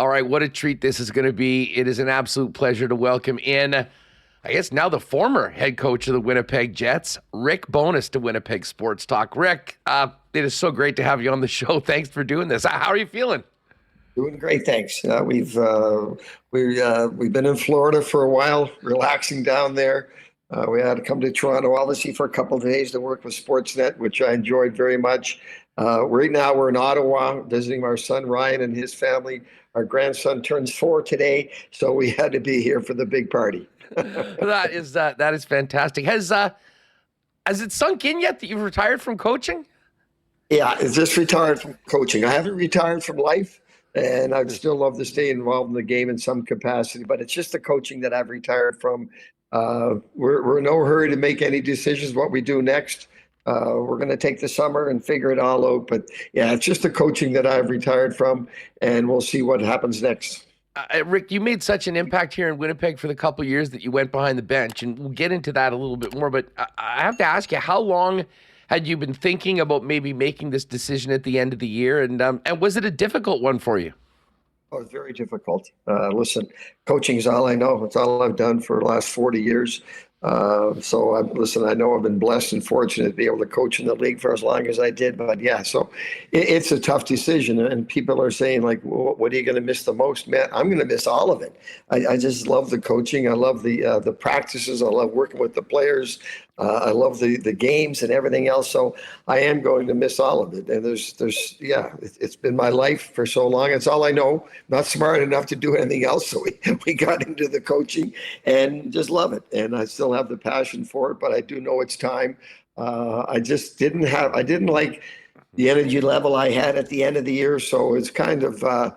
All right, what a treat this is going to be. It is an absolute pleasure to welcome in, I guess now the former head coach of the Winnipeg Jets, Rick Bowness, to Winnipeg Sports Talk. Rick, it is so great to have you on the show. Thanks for doing this. How are you feeling? Doing great, thanks. We've been in Florida for a while, relaxing down there. We had to come to Toronto, obviously, for a couple of days to work with Sportsnet, which I enjoyed very much. Right now, we're in Ottawa visiting our son Ryan and his family. Our grandson turns 4 today, so we had to be here for the big party. That is fantastic. Has it sunk in yet that you've retired from coaching? Yeah, I just retired from coaching. I haven't retired from life, and I'd still love to stay involved in the game in some capacity, but it's just the coaching that I've retired from. We're in no hurry to make any decisions what we do next. We're going to take the summer and figure it all out. But yeah, it's just the coaching that I've retired from, and we'll see what happens next. Rick, you made such an impact here in Winnipeg for the couple of years that you went behind the bench, and we'll get into that a little bit more. But I have to ask you, how long had you been thinking about maybe making this decision at the end of the year, and was it a difficult one for you? Oh, it's very difficult. Listen, coaching is all I know. It's all I've done for the last 40 years. Listen, I know I've been blessed and fortunate to be able to coach in the league for as long as I did. But yeah, so it's a tough decision. And people are saying, like, well, what are you going to miss the most? Man, I'm going to miss all of it. I just love the coaching. I love the practices. I love working with the players. I love the games and everything else. So I am going to miss all of it. And it's been my life for so long. It's all I know. Not smart enough to do anything else. So we got into the coaching and just love it. And I still have the passion for it, but I do know it's time. I didn't like the energy level I had at the end of the year. So it's kind of,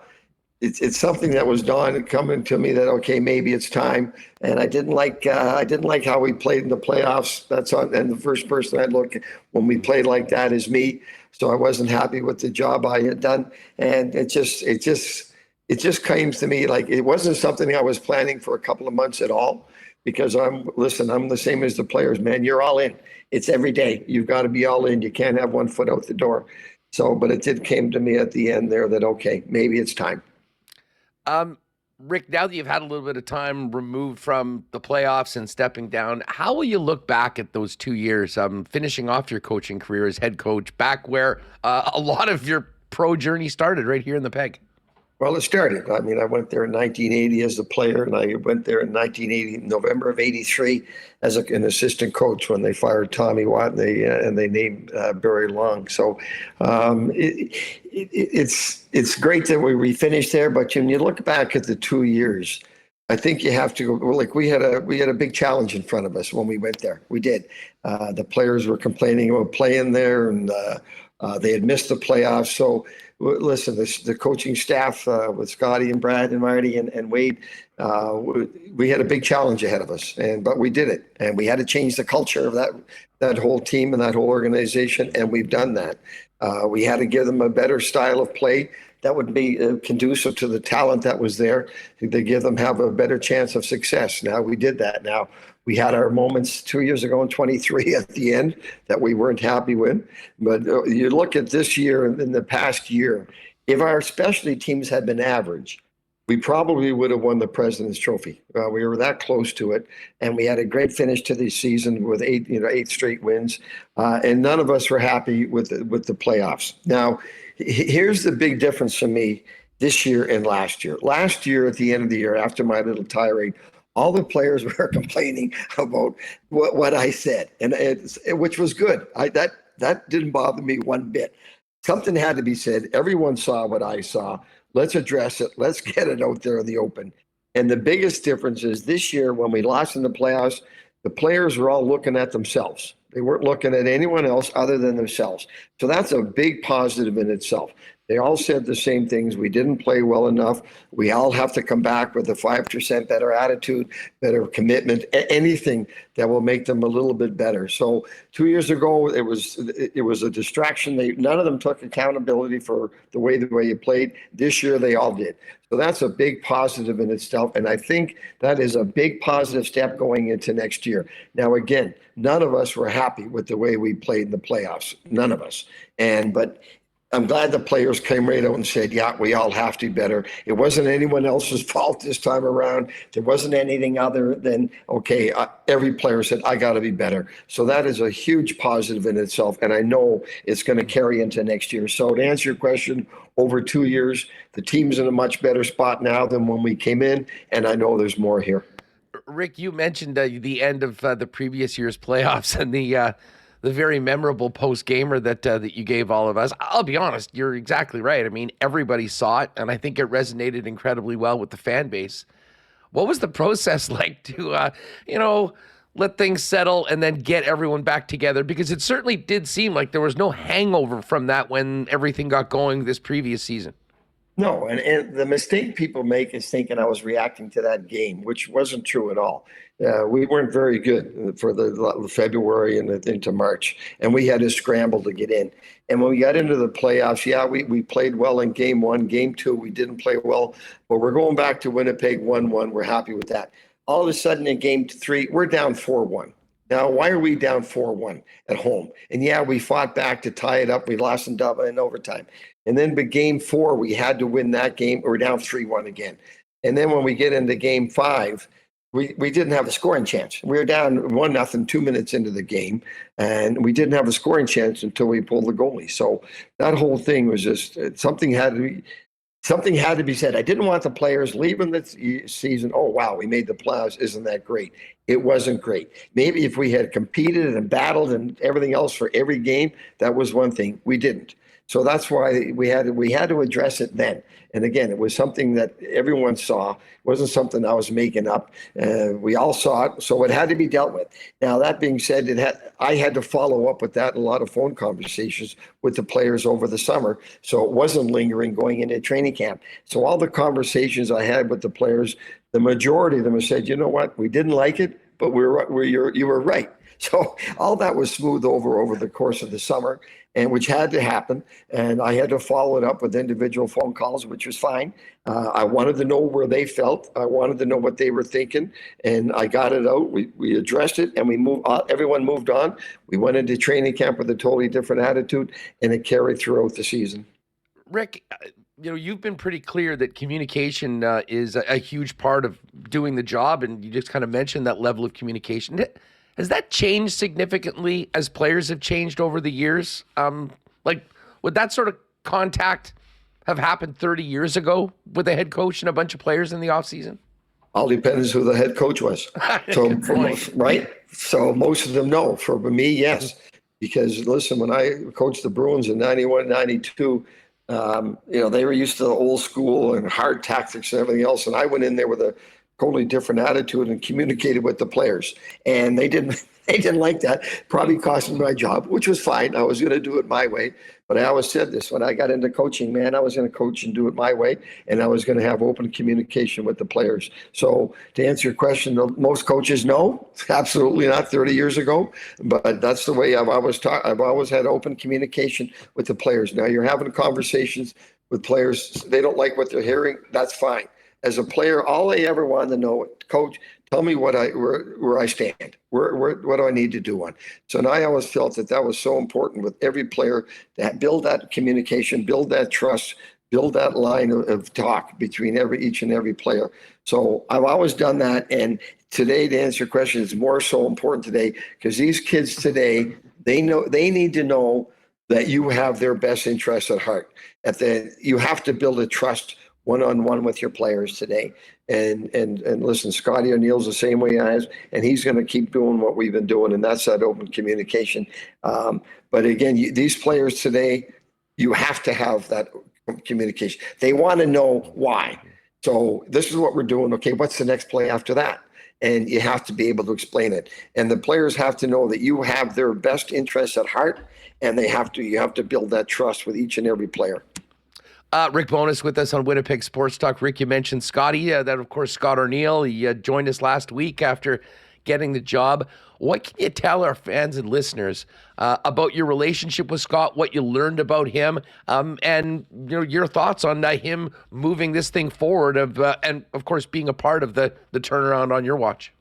it's something that was coming to me that, okay, maybe it's time. And I didn't like how we played in the playoffs. And the first person I'd look at when we played like that is me. So I wasn't happy with the job I had done. And it just came to me like it wasn't something I was planning for a couple of months at all. Because I'm the same as the players, man. You're all in. It's every day. You've got to be all in. You can't have one foot out the door. So, but it did came to me at the end there that, okay, maybe it's time. Rick, now that you've had a little bit of time removed from the playoffs and stepping down, how will you look back at those 2 years, finishing off your coaching career as head coach, back where a lot of your pro journey started, right here in the Peg? Well, it started. I mean, I went there in 1980 as a player, and I went there in 1980, November of '83, as an assistant coach when they fired Tommy Watt and they named Barry Long. So it's great that we finished there. But when you look back at the 2 years, I think you have to go. Like we had a big challenge in front of us when we went there. We did. The players were complaining about playing there, and they had missed the playoffs. So. Listen, the coaching staff with Scotty and Brad and Marty and Wade, we had a big challenge ahead of us, but we did it, and we had to change the culture of that whole team and that whole organization, and we've done that. We had to give them a better style of play that would be conducive to the talent that was there, to have a better chance of success. Now we did that. Now we had our moments 2 years ago in 23 at the end that we weren't happy with. But you look at this year and in the past year, if our specialty teams had been average, we probably would have won the President's Trophy. We were that close to it, and we had a great finish to the season with eight straight wins, and none of us were happy with the playoffs. Now, here's the big difference for me this year and last year. Last year, at the end of the year, after my little tirade, all the players were complaining about what I said, and which was good. That didn't bother me one bit. Something had to be said. Everyone saw what I saw. Let's address it. Let's get it out there in the open. And the biggest difference is this year when we lost in the playoffs, the players were all looking at themselves. They weren't looking at anyone else other than themselves. So that's a big positive in itself. They all said the same things. We didn't play well enough. We all have to come back with a 5% better attitude, better commitment, anything that will make them a little bit better. So 2 years ago, it was a distraction. None of them took accountability for the way you played. This year, they all did. So that's a big positive in itself. And I think that is a big positive step going into next year. Now, again, none of us were happy with the way we played in the playoffs. None of us. But I'm glad the players came right out and said, yeah, we all have to be better. It wasn't anyone else's fault this time around. There wasn't anything other than, okay, every player said, I got to be better. So that is a huge positive in itself. And I know it's going to carry into next year. So to answer your question, over 2 years, the team's in a much better spot now than when we came in. And I know there's more here. Rick, you mentioned the end of the previous year's playoffs and the very memorable post-gamer that you gave all of us. I'll be honest, you're exactly right. I mean, everybody saw it, and I think it resonated incredibly well with the fan base. What was the process like to, let things settle and then get everyone back together? Because it certainly did seem like there was no hangover from that when everything got going this previous season. No, and the mistake people make is thinking I was reacting to that game, which wasn't true at all. We weren't very good for the February and into March, and we had to scramble to get in. And when we got into the playoffs, yeah, we played well in game one. Game two, we didn't play well, but we're going back to Winnipeg 1-1. We're happy with that. All of a sudden in game three, we're down 4-1. Now, why are we down 4-1 at home? And yeah, we fought back to tie it up. We lost in double in overtime. And then but game four, we had to win that game. We're down 3-1 again. And then when we get into game five, we didn't have a scoring chance. We were down 1-0 2 minutes into the game, and we didn't have a scoring chance until we pulled the goalie. So that whole thing was just something had to be said. I didn't want the players leaving the season. Oh, wow, we made the playoffs. Isn't that great? It wasn't great. Maybe if we had competed and battled and everything else for every game, that was one thing. We didn't. So that's why we had to address it then. And again, it was something that everyone saw. It wasn't something I was making up. We all saw it, so it had to be dealt with. Now, that being said, I had to follow up with that in a lot of phone conversations with the players over the summer, so it wasn't lingering going into training camp. So all the conversations I had with the players, the majority of them have said, you know what, we didn't like it, but you were right. So all that was smoothed over the course of the summer, and which had to happen. And I had to follow it up with individual phone calls, which was fine. I wanted to know where they felt. I wanted to know what they were thinking, and I got it out. We addressed it, and we moved. Everyone moved on. We went into training camp with a totally different attitude, and it carried throughout the season. Rick, you've been pretty clear that communication is a huge part of doing the job, and you just kind of mentioned that level of communication. Has that changed significantly as players have changed over the years? Would that sort of contact have happened 30 years ago with a head coach and a bunch of players in the offseason? All depends who the head coach was. So, right? So most of them know. For me, yes. Because listen, when I coached the Bruins in 91, 92, they were used to the old school and hard tactics and everything else. And I went in there with a totally different attitude and communicated with the players, and they didn't like that. Probably cost me my job, which was fine. I was going to do it my way, but I always said this when I got into coaching, man, I was going to coach and do it my way, and I was going to have open communication with the players. So to answer your question, most coaches know, absolutely not 30 years ago, but that's the way I've always had open communication with the players. Now you're having conversations with players, they don't like what they're hearing, that's fine. As a player, all I ever wanted to know, coach, tell me where I stand. What do I need to do on? So now I always felt that was so important with every player to build that communication, build that trust, build that line of talk between each and every player. So I've always done that. And today, to answer your question, it's more so important today because these kids today, they need to know that you have their best interests at heart. You have to build a trust one-on-one with your players today. And listen, Scott Arniel's the same way I am, and he's going to keep doing what we've been doing, and that's that open communication. But again, these players today, you have to have that communication. They want to know why. So this is what we're doing. Okay, what's the next play after that? And you have to be able to explain it. And the players have to know that you have their best interests at heart, and you have to build that trust with each and every player. Rick Bowness with us on Winnipeg Sports Talk. Rick, you mentioned Scotty, that of course Scott Arniel. He joined us last week after getting the job. What can you tell our fans and listeners about your relationship with Scott, what you learned about him, and your thoughts on him moving this thing forward, and of course being a part of the turnaround on your watch?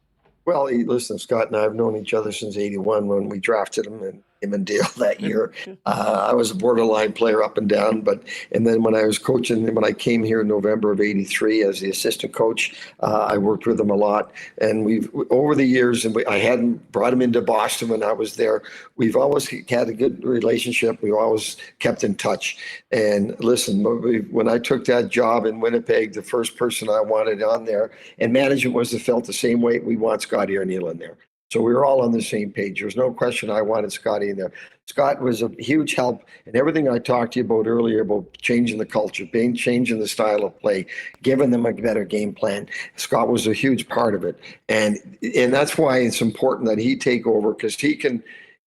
Well, listen, Scott and I have known each other since '81 when we drafted him, and him and Dale that year. I was a borderline player up and down, and then when I was coaching, when I came here in November of '83 as the assistant coach, I worked with him a lot. And we've, over the years, I hadn't brought him into Boston when I was there. We've always had a good relationship. We've always kept in touch. And listen, when I took that job in Winnipeg, the first person I wanted on there, and management was felt the same way. We want Scott Arniel in there. So we were all on the same page. There's no question I wanted Scotty in there. Scott was a huge help in everything I talked to you about earlier about changing the culture, changing the style of play, giving them a better game plan. Scott was a huge part of it. And that's why it's important that he take over, because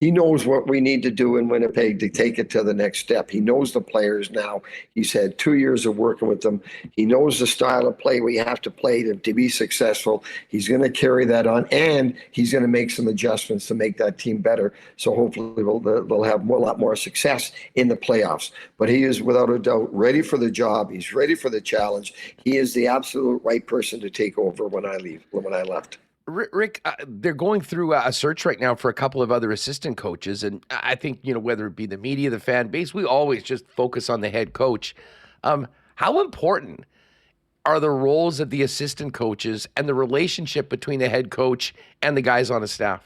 he knows what we need to do in Winnipeg to take it to the next step. He knows the players now. He's had 2 years of working with them. He knows the style of play we have to play to be successful. He's going to carry that on, and he's going to make some adjustments to make that team better. So hopefully they'll have a lot more success in the playoffs. But he is, without a doubt, ready for the job. He's ready for the challenge. He is the absolute right person to take over when I left. Rick, they're going through a search right now for a couple of other assistant coaches. And I think, whether it be the media, the fan base, we always just focus on the head coach. How important are the roles of the assistant coaches and the relationship between the head coach and the guys on the staff?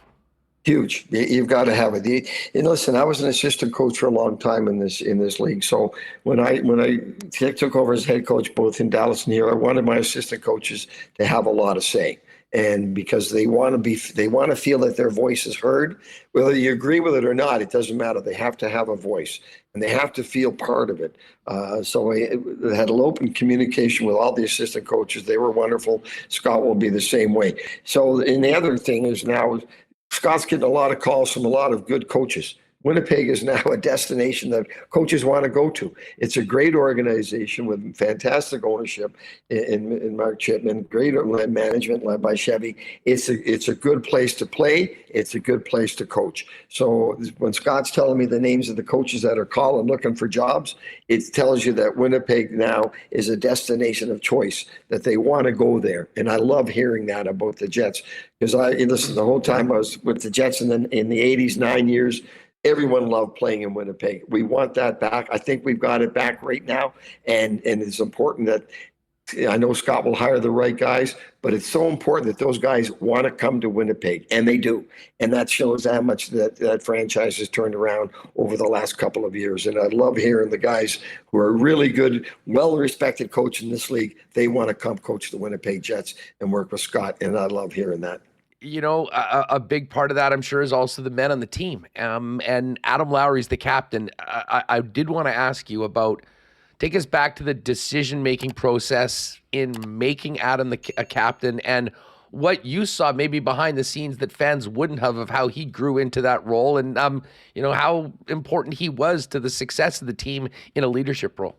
Huge. You've got to have it. And listen, I was an assistant coach for a long time in this league. So when I took over as head coach, both in Dallas and here, I wanted my assistant coaches to have a lot of say. And because they want to feel that their voice is heard, whether you agree with it or not, it doesn't matter. They have to have a voice, and they have to feel part of it. So I had an open communication with all the assistant coaches. They were wonderful. Scott will be the same way. So, and the other thing is now, Scott's getting a lot of calls from a lot of good coaches. Winnipeg is now a destination that coaches want to go to. It's a great organization with fantastic ownership in Mark Chipman, great management led by Chevy. It's a good place to play. It's a good place to coach. So when Scott's telling me the names of the coaches that are calling looking for jobs, it tells you that Winnipeg now is a destination of choice, that they want to go there. And I love hearing that about the Jets, because listen, the whole time I was with the Jets in the 80s, 9 years, everyone loved playing in Winnipeg. We want that back. I think we've got it back right now. And it's important that, I know Scott will hire the right guys, but it's so important that those guys want to come to Winnipeg, and they do. And that shows how much that franchise has turned around over the last couple of years. And I love hearing the guys who are really good, well-respected coach in this league, they want to come coach the Winnipeg Jets and work with Scott. And I love hearing that. A big part of that, I'm sure, is also the men on the team. And Adam Lowry's the captain. I did want to ask you about, take us back to the decision-making process in making Adam a captain, and what you saw maybe behind the scenes that fans wouldn't have, of how he grew into that role, and how important he was to the success of the team in a leadership role.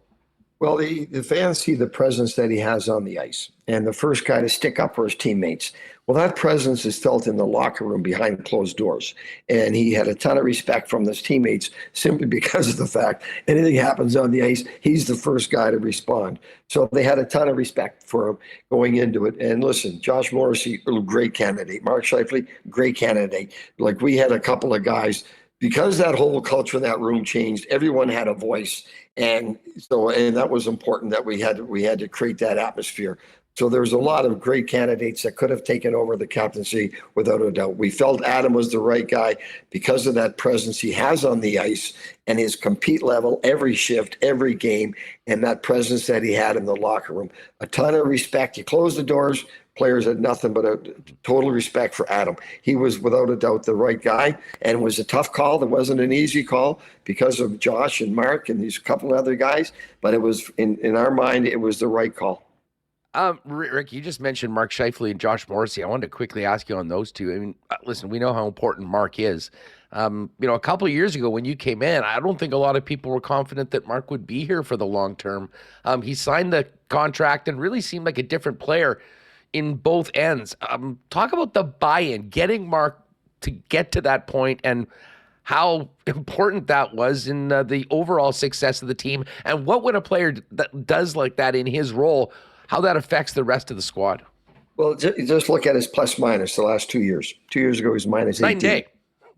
Well, the fans see the presence that he has on the ice, and the first guy to stick up for his teammates. Well, that presence is felt in the locker room behind closed doors. And he had a ton of respect from his teammates simply because of the fact anything happens on the ice, he's the first guy to respond. So they had a ton of respect for him going into it. And listen, Josh Morrissey, great candidate. Mark Scheifele, great candidate. Like, we had a couple of guys, because that whole culture in that room changed, everyone had a voice. And that was important, that we had to create that atmosphere. So there's a lot of great candidates that could have taken over the captaincy without a doubt. We felt Adam was the right guy because of that presence he has on the ice and his compete level every shift, every game, and that presence that he had in the locker room. A ton of respect. You close the doors, players had nothing but a total respect for Adam. He was without a doubt the right guy, and it was a tough call. It wasn't an easy call because of Josh and Mark and these couple of other guys, but it was, in our mind, it was the right call. Rick, you just mentioned Mark Scheifele and Josh Morrissey. I wanted to quickly ask you on those two. I mean, listen, we know how important Mark is. A couple of years ago when you came in, I don't think a lot of people were confident that Mark would be here for the long term. He signed the contract and really seemed like a different player in both ends. Talk about the buy-in, getting Mark to get to that point, and how important that was in the overall success of the team, and what would a player that does like that in his role, how that affects the rest of the squad. Well, just look at his plus minus the last 2 years. 2 years ago, he was minus 18. Night and day.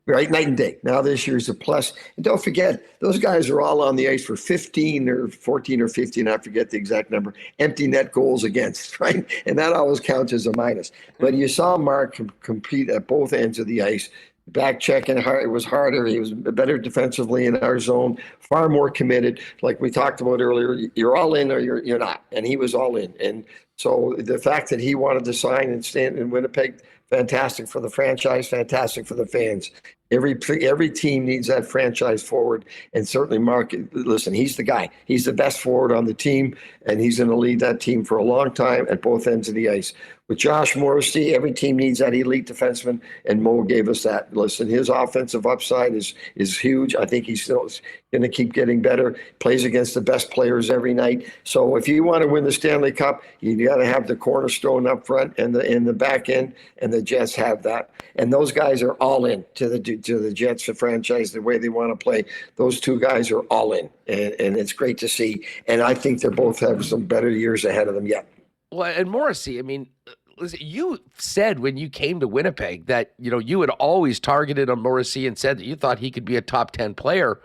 right? Night and day. Now this year's a plus. And don't forget, those guys are all on the ice for 15 or 14 or 15, I forget the exact number, empty net goals against, right? And that always counts as a minus. But you saw Mark compete at both ends of the ice. Back checking hard, it was harder. He was better defensively in our zone, far more committed. Like we talked about earlier, you're all in or you're not. And he was all in. And so the fact that he wanted to sign and stand in Winnipeg, fantastic for the franchise, fantastic for the fans. Every team needs that franchise forward, and certainly Mark. Listen, he's the guy. He's the best forward on the team, and he's going to lead that team for a long time at both ends of the ice. With Josh Morrissey, every team needs that elite defenseman, and Mo gave us that. Listen, his offensive upside is huge. I think he's still going to keep getting better. Plays against the best players every night. So if you want to win the Stanley Cup, you got to have the cornerstone up front and in the back end, and the Jets have that. And those guys are all in to the Jets, the franchise, the way they want to play. Those two guys are all in, and it's great to see. And I think they both have some better years ahead of them yet. Well, and Morrissey, I mean, listen, you said when you came to Winnipeg that, you had always targeted on Morrissey and said that you thought he could be a top 10 player.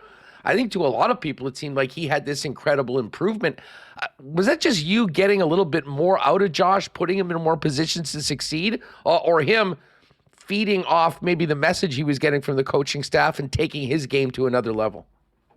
I think to a lot of people, it seemed like he had this incredible improvement. Was that just you getting a little bit more out of Josh, putting him in more positions to succeed, or him feeding off maybe the message he was getting from the coaching staff and taking his game to another level?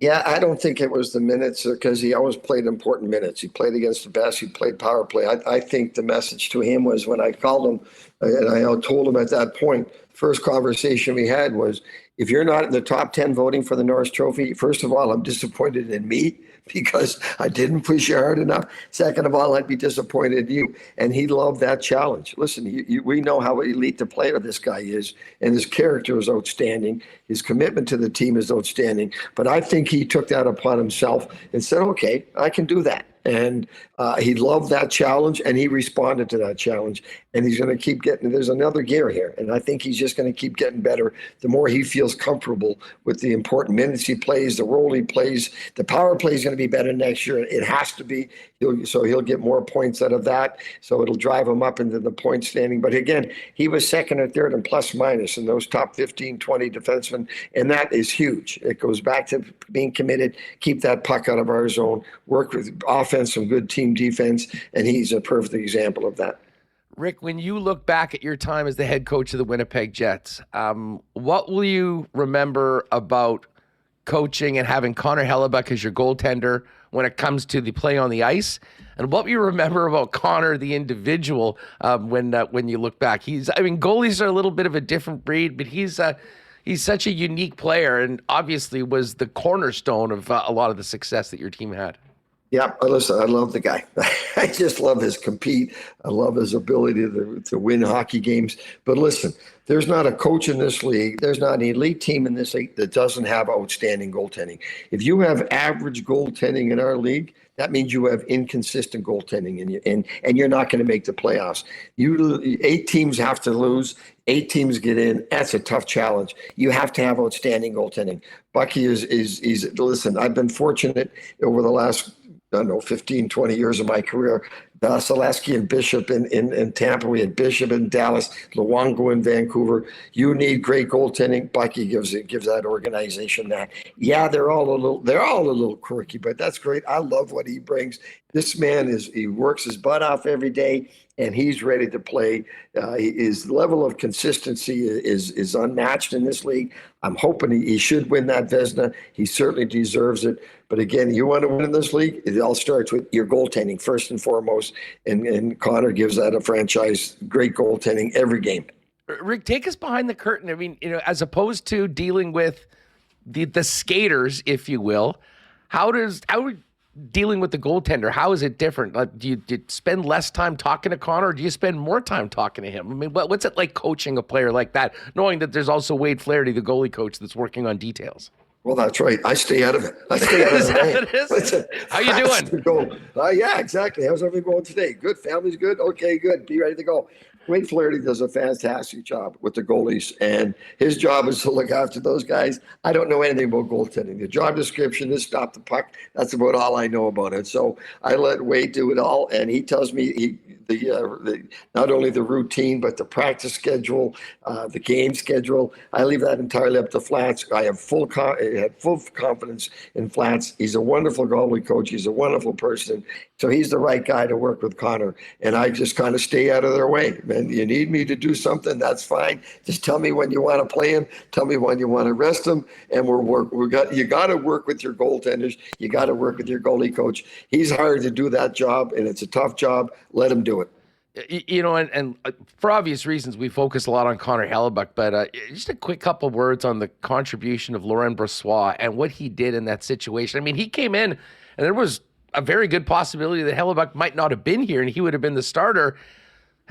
Yeah, I don't think it was the minutes because he always played important minutes. He played against the best. He played power play. I think the message to him was when I called him, and I told him at that point, first conversation we had was, if you're not in the top 10 voting for the Norris Trophy, first of all, I'm disappointed in me because I didn't push you hard enough. Second of all, I'd be disappointed in you. And he loved that challenge. Listen, we know how elite a player this guy is, and his character is outstanding. His commitment to the team is outstanding. But I think he took that upon himself and said, okay, I can do that. And he loved that challenge, and he responded to that challenge. And he's going to keep getting, there's another gear here. And I think he's just going to keep getting better the more he feels comfortable with the important minutes he plays, the role he plays. The power play is going to be better next year. It has to be. So he'll get more points out of that. So it'll drive him up into the point standing. But again, he was second or third in plus minus in those top 15, 20 defensemen. And that is huge. It goes back to being committed, keep that puck out of our zone, work with offense, some good team defense. And he's a perfect example of that. Rick, when you look back at your time as the head coach of the Winnipeg Jets, what will you remember about coaching and having Connor Hellebuyck as your goaltender when it comes to the play on the ice? And what will you remember about Connor, the individual, when you look back? Goalies are a little bit of a different breed, but he's such a unique player and obviously was the cornerstone of a lot of the success that your team had. Yeah, listen, I love the guy. I just love his compete. I love his ability to win hockey games. But listen, there's not a coach in this league, there's not an elite team in this league that doesn't have outstanding goaltending. If you have average goaltending in our league, that means you have inconsistent goaltending, and you're not going to make the playoffs. 8 teams have to lose, 8 teams get in. That's a tough challenge. You have to have outstanding goaltending. Bucky is listen, I've been fortunate over the last 15, 20 years of my career. Vasilevsky and Bishop in Tampa. We had Bishop in Dallas, Luongo in Vancouver. You need great goaltending. Bucky gives that organization that. Yeah, they're all a little quirky, but that's great. I love what he brings. This man he works his butt off every day, and he's ready to play. His level of consistency is unmatched in this league. I'm hoping he should win that Vezina. He certainly deserves it. But again, you want to win in this league, it all starts with your goaltending first and foremost. And Connor gives that a franchise great goaltending every game. Rick, take us behind the curtain. I mean, as opposed to dealing with the skaters, if you will, how dealing with the goaltender, how is it different? Do you spend less time talking to Connor, or do you spend more time talking to him? I mean, what's it like coaching a player like that, knowing that there's also Wade Flaherty, the goalie coach, that's working on details? Well, that's right. I stay out of it. Is that what it is? How you doing? Yeah, exactly. How's everything going today? Good. Family's good? Okay, good. Be ready to go. Wade Flaherty does a fantastic job with the goalies, and his job is to look after those guys. I don't know anything about goaltending. The job description is stop the puck. That's about all I know about it. So I let Wade do it all, and he tells me not only the routine, but the practice schedule, the game schedule. I leave that entirely up to Flats. I have full confidence in Flats. He's a wonderful goalie coach. He's a wonderful person. So he's the right guy to work with Connor. And I just kind of stay out of their way. Man, you need me to do something, that's fine. Just tell me when you want to play him. Tell me when you want to rest him. And you got to work with your goaltenders. You got to work with your goalie coach. He's hired to do that job, and it's a tough job. Let him do it. You know, and for obvious reasons, we focus a lot on Connor Hellebuyck, but just a quick couple words on the contribution of Laurent Brossoit and what he did in that situation. I mean, he came in, and there was a very good possibility that Hellebuyck might not have been here, and he would have been the starter.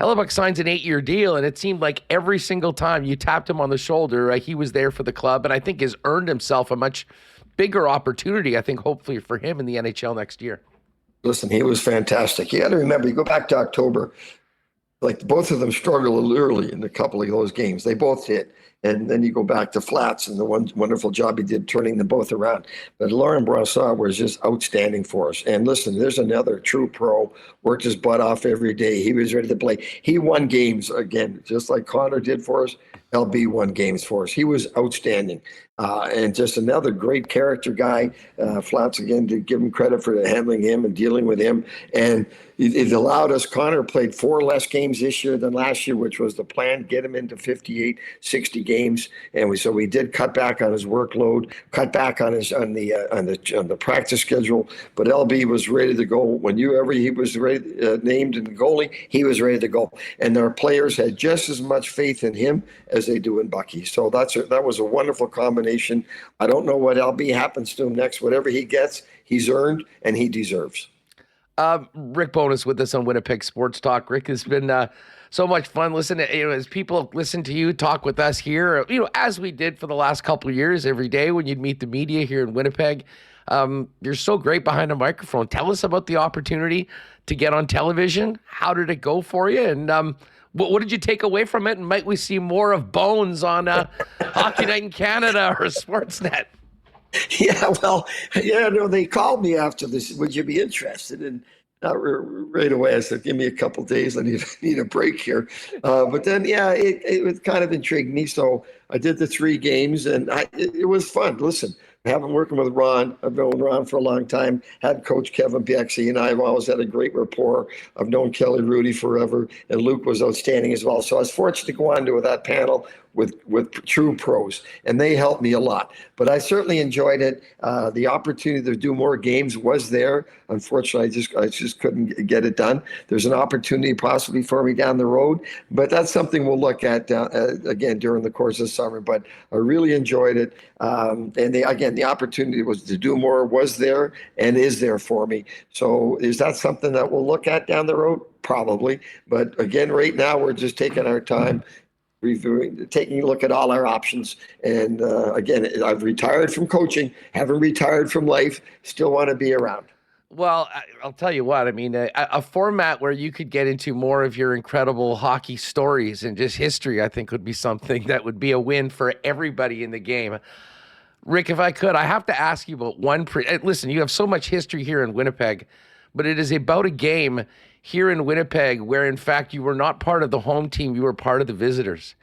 Hellebuyck signs an 8-year deal, and it seemed like every single time you tapped him on the shoulder, he was there for the club, and I think has earned himself a much bigger opportunity, I think, hopefully for him in the NHL next year. Listen, he was fantastic. You got to remember, you go back to October, like both of them struggled early in a couple of those games. They both did. And then you go back to Flats and the wonderful job he did turning them both around. But Laurent Brossoit was just outstanding for us. And listen, there's another true pro, worked his butt off every day. He was ready to play. He won games again, just like Connor did for us. LB won games for us. He was outstanding. And just another great character guy. Flats, again, to give him credit for handling him and dealing with him. And it allowed us, Connor played 4 less games this year than last year, which was the plan, get him into 58, 60 games. And we did cut back on his workload, cut back on the practice schedule. But LB was ready to go. Whenever he was ready, named in the goalie, he was ready to go. And our players had just as much faith in him as they do in Bucky. So that was a wonderful combination. I don't know what LB happens to him next. Whatever he gets, he's earned and he deserves. Rick Bowness with us on Winnipeg Sports Talk. Rick, has been so much fun listening. As people listen to you talk with us here, as we did for the last couple of years, every day when you'd meet the media here in Winnipeg. You're so great behind a microphone. Tell us about the opportunity to get on television. How did it go for you? And what did you take away from it? And might we see more of Bones on Hockey Night in Canada or Sportsnet? Yeah, well, they called me after this. Would you be interested? And not right away. I said, give me a couple of days. I need a break here. But then, it kind of intrigued me. So I did the 3 games, and it was fun. Listen, I haven't working with Ron. I've known Ron for a long time. Had Coach Kevin Bexey, and I've always had a great rapport. I've known Kelly Rudy forever, and Luke was outstanding as well. So I was fortunate to go on to that panel with true pros, and they helped me a lot. But I certainly enjoyed it. The opportunity to do more games was there. Unfortunately, I just couldn't get it done. There's an opportunity possibly for me down the road, but that's something we'll look at again during the course of summer. But I really enjoyed it. And the opportunity was to do more was there and is there for me. So is that something that we'll look at down the road? Probably. But again, right now we're just taking our time, reviewing, taking a look at all our options. And again, I've retired from coaching, haven't retired from life, still want to be around. Well, I'll tell you what, I mean, a format where you could get into more of your incredible hockey stories and just history, I think would be something that would be a win for everybody in the game. Rick, if I could, I have to ask you about listen, you have so much history here in Winnipeg, but it is about a game here in Winnipeg where, in fact, you were not part of the home team, you were part of the visitors.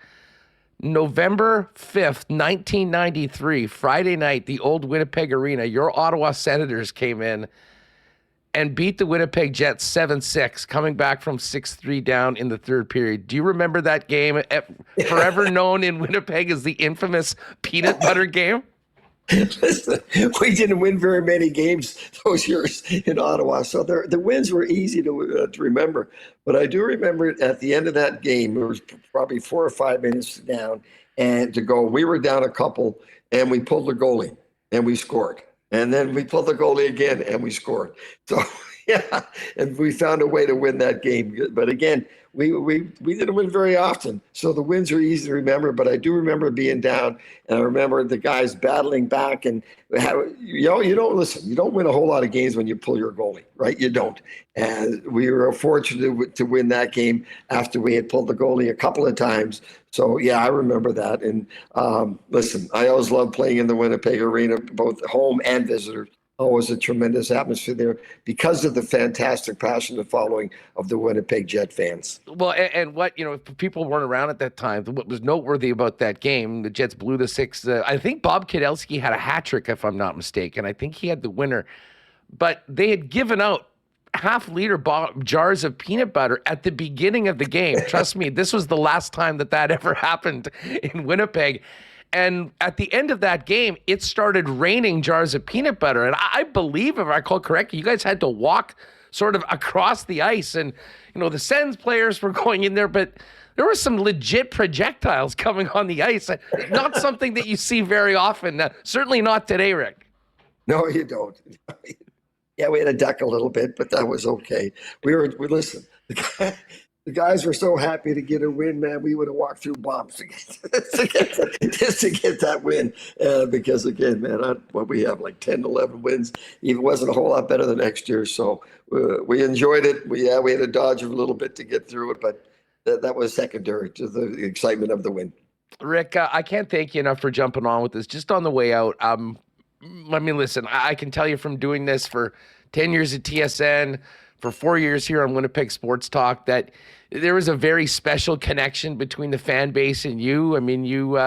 November 5th, 1993, Friday night, the old Winnipeg Arena, your Ottawa Senators came in and beat the Winnipeg Jets 7-6, coming back from 6-3 down in the third period. Do you remember that game, forever known in Winnipeg as the infamous peanut butter game? Listen, we didn't win very many games those years in Ottawa, so the wins were easy to remember. But I do remember at the end of that game, it was probably 4 or 5 minutes down and to go. We were down a couple, and we pulled the goalie, and we scored. And then we pulled the goalie again, and we scored. So, yeah, and we found a way to win that game. But again, we didn't win very often, so the wins are easy to remember. But I do remember being down, and I remember the guys battling back. And you don't listen. You don't win a whole lot of games when you pull your goalie, right? You don't. And we were fortunate to win that game after we had pulled the goalie a couple of times. So yeah, I remember that. And listen, I always loved playing in the Winnipeg Arena, both home and visitors. Always a tremendous atmosphere there because of the fantastic passion and following of the Winnipeg Jet fans. Well, and what, if people weren't around at that time, what was noteworthy about that game, the Jets blew the 6. I think Bob Kudelski had a hat trick, if I'm not mistaken. I think he had the winner. But they had given out half-liter jars of peanut butter at the beginning of the game. Trust me, this was the last time that ever happened in Winnipeg. And at the end of that game, it started raining jars of peanut butter. And I believe, if I recall correctly, you guys had to walk sort of across the ice. And, the Sens players were going in there, but there were some legit projectiles coming on the ice. Not something that you see very often. Certainly not today, Rick. No, you don't. Yeah, we had to duck a little bit, but that was okay. We listen. The guys were so happy to get a win, man. We would have walked through bombs to get that win. Because again, man, what we have like 10, 11 wins. Even wasn't a whole lot better than next year. So we enjoyed it. We had to dodge a little bit to get through it, but that was secondary to the excitement of the win. Rick, I can't thank you enough for jumping on with this. Just on the way out, listen, I can tell you from doing this for 10 years at TSN, for 4 years here on Winnipeg Sports Talk, that there was a very special connection between the fan base and you. You,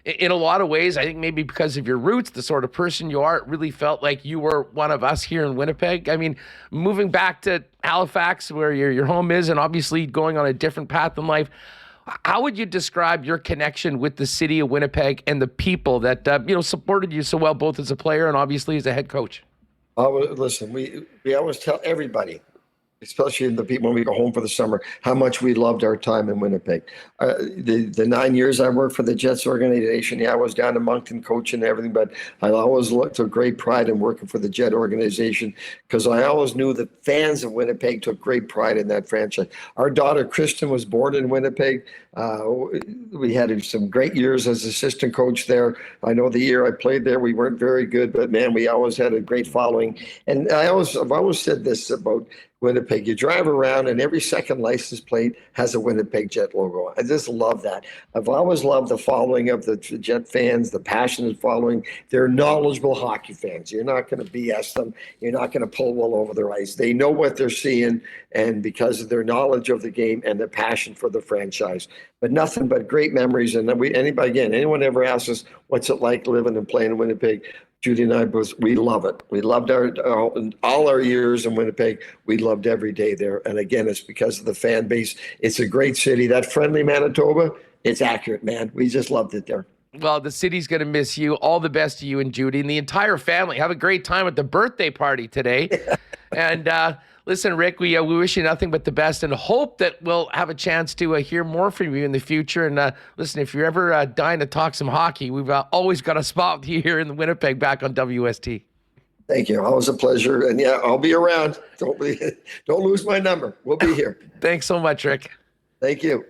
in a lot of ways, I think maybe because of your roots, the sort of person you are, it really felt like you were one of us here in Winnipeg. Moving back to Halifax, where your home is, and obviously going on a different path in life, how would you describe your connection with the city of Winnipeg and the people that supported you so well, both as a player and obviously as a head coach? Listen, we always tell everybody, especially the people when we go home for the summer, how much we loved our time in Winnipeg. The 9 years I worked for the Jets organization, I was down in Moncton coaching and everything, but I always took great pride in working for the Jet organization because I always knew the fans of Winnipeg took great pride in that franchise. Our daughter, Kristen, was born in Winnipeg. We had some great years as assistant coach there. I know the year I played there, we weren't very good, but man, we always had a great following. And I've always said this about Winnipeg. You drive around and every second license plate has a Winnipeg Jet logo. I just love that. I've always loved the following of the Jet fans, the passionate following. They're knowledgeable hockey fans. You're not going to BS them. You're not going to pull wool over their eyes. They know what they're seeing, and because of their knowledge of the game and their passion for the franchise. But nothing but great memories. And anyone ever asks us what's it like living and playing in Winnipeg, Judy and I both, we love it. We loved all our years in Winnipeg. We loved every day there. And again, it's because of the fan base. It's a great city. That friendly Manitoba, it's accurate, man. We just loved it there. Well, the city's going to miss you. All the best to you and Judy and the entire family. Have a great time at the birthday party today. And listen, Rick, we wish you nothing but the best and hope that we'll have a chance to hear more from you in the future. And listen, if you're ever dying to talk some hockey, we've always got a spot with you here in Winnipeg back on WST. Thank you. Always a pleasure. And yeah, I'll be around. Don't lose my number. We'll be here. Thanks so much, Rick. Thank you.